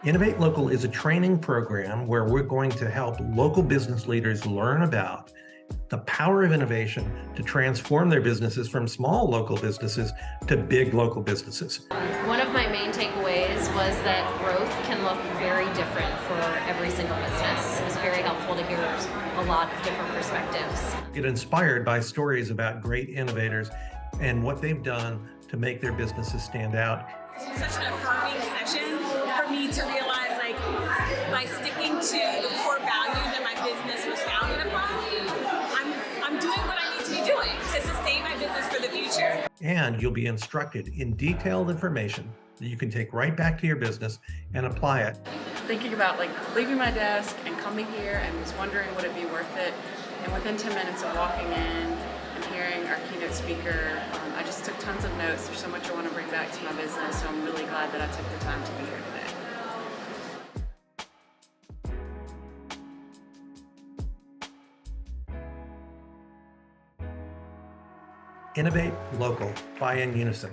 Innovate Local is a training program where we're going to help local business leaders learn about the power of innovation to transform their businesses from small local businesses to big local businesses. One of my main takeaways was that growth can look very different for every single business. It was very helpful to hear a lot of different perspectives. Get inspired by stories about great innovators and what they've done to make their businesses stand out. This was such an affirming session for me to realize, by sticking to the core values that my business was founded upon, I'm doing what I need to be doing to sustain my business for the future. And you'll be instructed in detailed information that you can take right back to your business and apply it. Thinking about leaving my desk and coming here and was wondering would it be worth it, and within 10 minutes of walking in and hearing our keynote speaker, I just took tons of notes. There's so much I want to bring back to my business, so I'm really glad that I took the time to be here today. Innovate Local by In Unison.